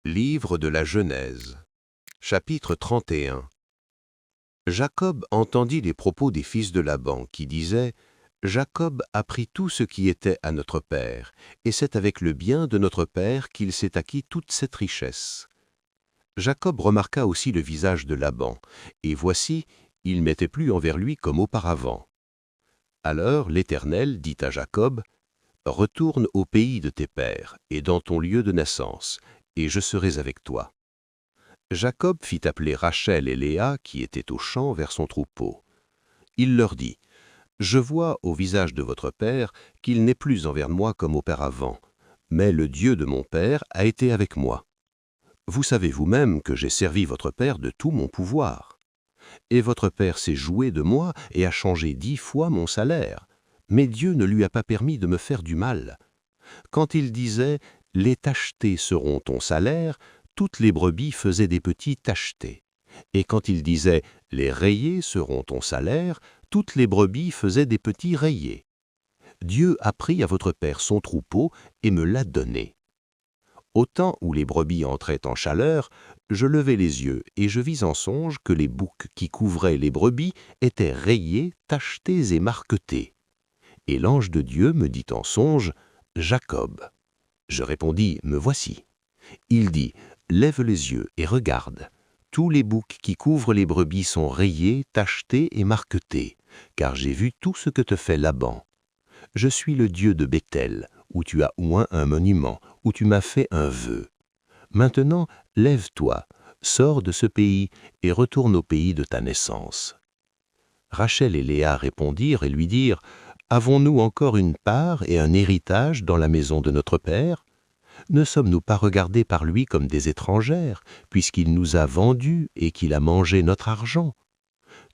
Livre de la Genèse, chapitre 31. Jacob entendit les propos des fils de Laban qui disaient « Jacob a pris tout ce qui était à notre père, et c'est avec le bien de notre père qu'il s'est acquis toute cette richesse. » Jacob remarqua aussi le visage de Laban, et voici, il n'était plus envers lui comme auparavant. Alors l'Éternel dit à Jacob « Retourne au pays de tes pères et dans ton lieu de naissance, et je serai avec toi. » Jacob fit appeler Rachel et Léa qui étaient au champ vers son troupeau. Il leur dit « Je vois au visage de votre père qu'il n'est plus envers moi comme auparavant, mais le Dieu de mon père a été avec moi. Vous savez vous-même que j'ai servi votre père de tout mon pouvoir. Et votre père s'est joué de moi et a changé 10 fois mon salaire, mais Dieu ne lui a pas permis de me faire du mal. Quand il disait « Les tachetés seront ton salaire », toutes les brebis faisaient des petits tachetés. Et quand il disait « Les rayés seront ton salaire », toutes les brebis faisaient des petits rayés. Dieu a pris à votre père son troupeau et me l'a donné. Au temps où les brebis entraient en chaleur, je levai les yeux et je vis en songe que les boucs qui couvraient les brebis étaient rayés, tachetés et marquetés. Et l'ange de Dieu me dit en songe « Jacob ». Je répondis « Me voici ». Il dit « Lève les yeux et regarde. Tous les boucs qui couvrent les brebis sont rayés, tachetés et marquetés, car j'ai vu tout ce que te fait Laban. Je suis le Dieu de Béthel, où tu as oint un monument, où tu m'as fait un vœu. Maintenant, lève-toi, sors de ce pays et retourne au pays de ta naissance. » Rachel et Léa répondirent et lui dirent « Avons-nous encore une part et un héritage dans la maison de notre père ? Ne sommes-nous pas regardés par lui comme des étrangères, puisqu'il nous a vendus et qu'il a mangé notre argent ?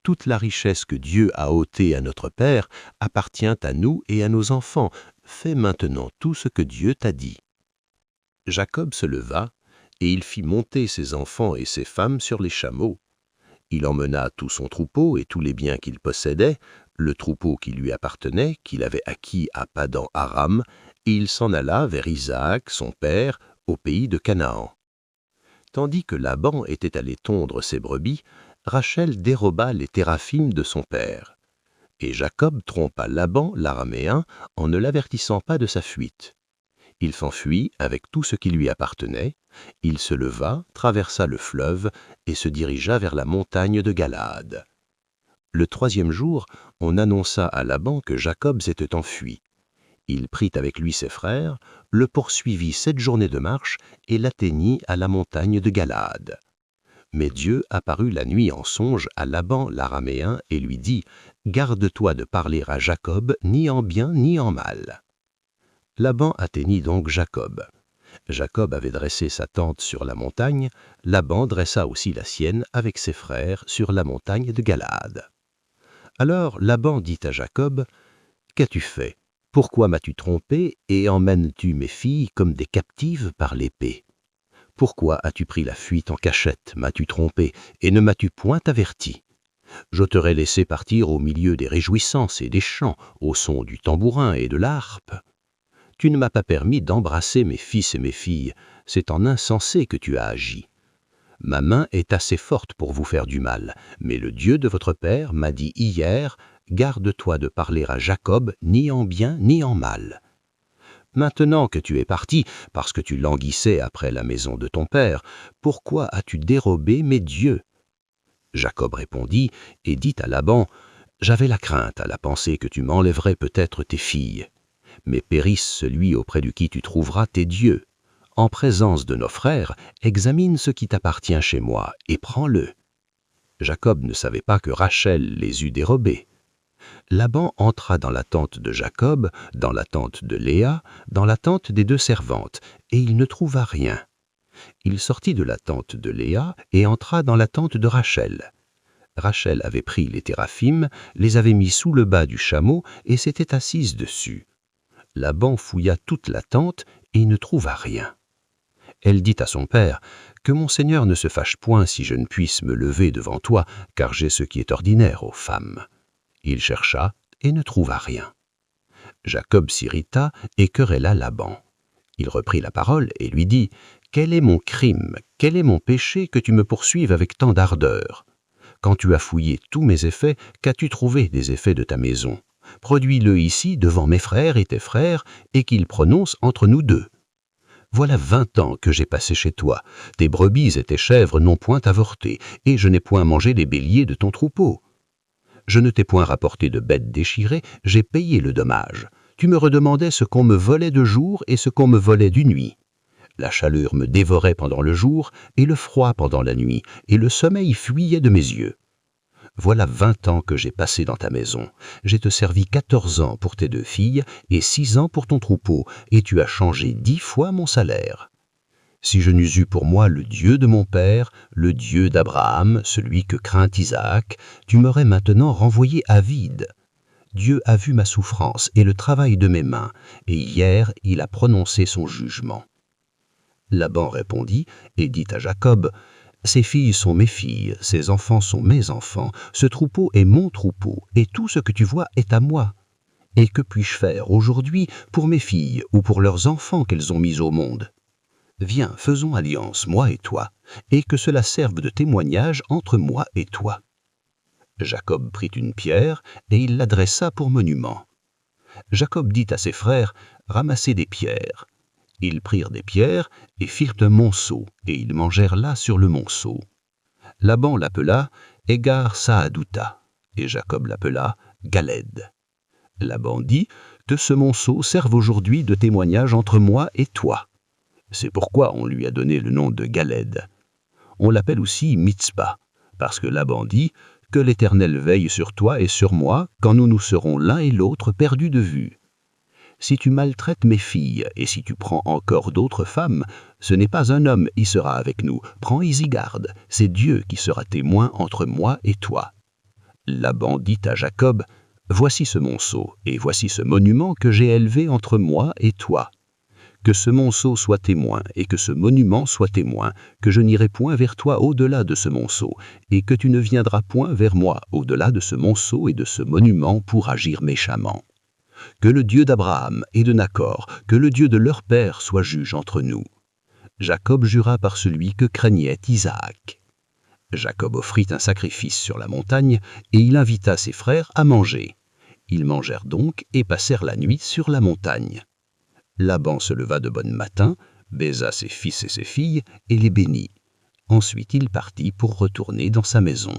Toute la richesse que Dieu a ôtée à notre père appartient à nous et à nos enfants. Fais maintenant tout ce que Dieu t'a dit. » Jacob se leva, et il fit monter ses enfants et ses femmes sur les chameaux. Il emmena tout son troupeau et tous les biens qu'il possédait, le troupeau qui lui appartenait, qu'il avait acquis à Padan Aram, et il s'en alla vers Isaac, son père, au pays de Canaan. Tandis que Laban était allé tondre ses brebis, Rachel déroba les téraphim de son père. Et Jacob trompa Laban, l'araméen, en ne l'avertissant pas de sa fuite. Il s'enfuit avec tout ce qui lui appartenait, il se leva, traversa le fleuve et se dirigea vers la montagne de Galaad. Le 3e jour, on annonça à Laban que Jacob s'était enfui. Il prit avec lui ses frères, le poursuivit 7 journées de marche et l'atteignit à la montagne de Galaad. Mais Dieu apparut la nuit en songe à Laban l'araméen et lui dit « Garde-toi de parler à Jacob ni en bien ni en mal. » Laban atteignit donc Jacob. Jacob avait dressé sa tente sur la montagne, Laban dressa aussi la sienne avec ses frères sur la montagne de Galaad. Alors Laban dit à Jacob « Qu'as-tu fait ? Pourquoi m'as-tu trompé et emmènes-tu mes filles comme des captives par l'épée ? Pourquoi as-tu pris la fuite en cachette, m'as-tu trompé, et ne m'as-tu point averti ? Je t'aurais laissé partir au milieu des réjouissances et des chants, au son du tambourin et de la harpe. Tu ne m'as pas permis d'embrasser mes fils et mes filles, c'est en insensé que tu as agi. Ma main est assez forte pour vous faire du mal, mais le Dieu de votre père m'a dit hier, garde-toi de parler à Jacob ni en bien ni en mal. Maintenant que tu es parti, parce que tu languissais après la maison de ton père, pourquoi as-tu dérobé mes dieux ? » Jacob répondit et dit à Laban, « J'avais la crainte à la pensée que tu m'enlèverais peut-être tes filles. Mais périsse celui auprès de qui tu trouveras tes dieux. En présence de nos frères, examine ce qui t'appartient chez moi et prends-le. » Jacob ne savait pas que Rachel les eût dérobés. Laban entra dans la tente de Jacob, dans la tente de Léa, dans la tente des 2 servantes, et il ne trouva rien. Il sortit de la tente de Léa et entra dans la tente de Rachel. Rachel avait pris les téraphim, les avait mis sous le bas du chameau et s'était assise dessus. Laban fouilla toute la tente et ne trouva rien. Elle dit à son père « Que mon seigneur ne se fâche point si je ne puisse me lever devant toi, car j'ai ce qui est ordinaire aux femmes. » Il chercha et ne trouva rien. Jacob s'irrita et querella Laban. Il reprit la parole et lui dit « Quel est mon crime, quel est mon péché que tu me poursuives avec tant d'ardeur? Quand tu as fouillé tous mes effets, qu'as-tu trouvé des effets de ta maison? Produis-le ici devant mes frères et tes frères, et qu'ils prononcent entre nous deux. Voilà 20 ans que j'ai passé chez toi, tes brebis et tes chèvres n'ont point avorté, et je n'ai point mangé les béliers de ton troupeau. Je ne t'ai point rapporté de bêtes déchirées, j'ai payé le dommage. Tu me redemandais ce qu'on me volait de jour et ce qu'on me volait du nuit. La chaleur me dévorait pendant le jour, et le froid pendant la nuit, et le sommeil fuyait de mes yeux. Voilà 20 ans que j'ai passé dans ta maison. J'ai te servi 14 ans pour tes 2 filles et 6 ans pour ton troupeau, et tu as changé 10 fois mon salaire. Si je n'eus eu pour moi le Dieu de mon père, le Dieu d'Abraham, celui que craint Isaac, tu m'aurais maintenant renvoyé à vide. Dieu a vu ma souffrance et le travail de mes mains, et hier il a prononcé son jugement. Laban répondit et dit à Jacob, « Ces filles sont mes filles, ces enfants sont mes enfants, ce troupeau est mon troupeau, et tout ce que tu vois est à moi. Et que puis-je faire aujourd'hui pour mes filles ou pour leurs enfants qu'elles ont mis au monde? Viens, faisons alliance, moi et toi, et que cela serve de témoignage entre moi et toi. » Jacob prit une pierre, et il l'adressa pour monument. Jacob dit à ses frères, « Ramassez des pierres. » Ils prirent des pierres et firent un monceau, et ils mangèrent là sur le monceau. Laban l'appela Égar Saadouta, et Jacob l'appela Galed. Laban dit, que ce monceau serve aujourd'hui de témoignage entre moi et toi. C'est pourquoi on lui a donné le nom de Galed. On l'appelle aussi Mitzpah, parce que Laban dit, que l'Éternel veille sur toi et sur moi, quand nous nous serons l'un et l'autre perdus de vue. Si tu maltraites mes filles, et si tu prends encore d'autres femmes, ce n'est pas un homme y sera avec nous. Prends-y garde, c'est Dieu qui sera témoin entre moi et toi. Laban dit à Jacob, « Voici ce monceau, et voici ce monument que j'ai élevé entre moi et toi. Que ce monceau soit témoin, et que ce monument soit témoin, que je n'irai point vers toi au-delà de ce monceau, et que tu ne viendras point vers moi au-delà de ce monceau et de ce monument pour agir méchamment. Que le Dieu d'Abraham et de Nachor, que le Dieu de leur père soit juge entre nous. » Jacob jura par celui que craignait Isaac. Jacob offrit un sacrifice sur la montagne, et il invita ses frères à manger. Ils mangèrent donc et passèrent la nuit sur la montagne. Laban se leva de bon matin, baisa ses fils et ses filles, et les bénit. Ensuite il partit pour retourner dans sa maison.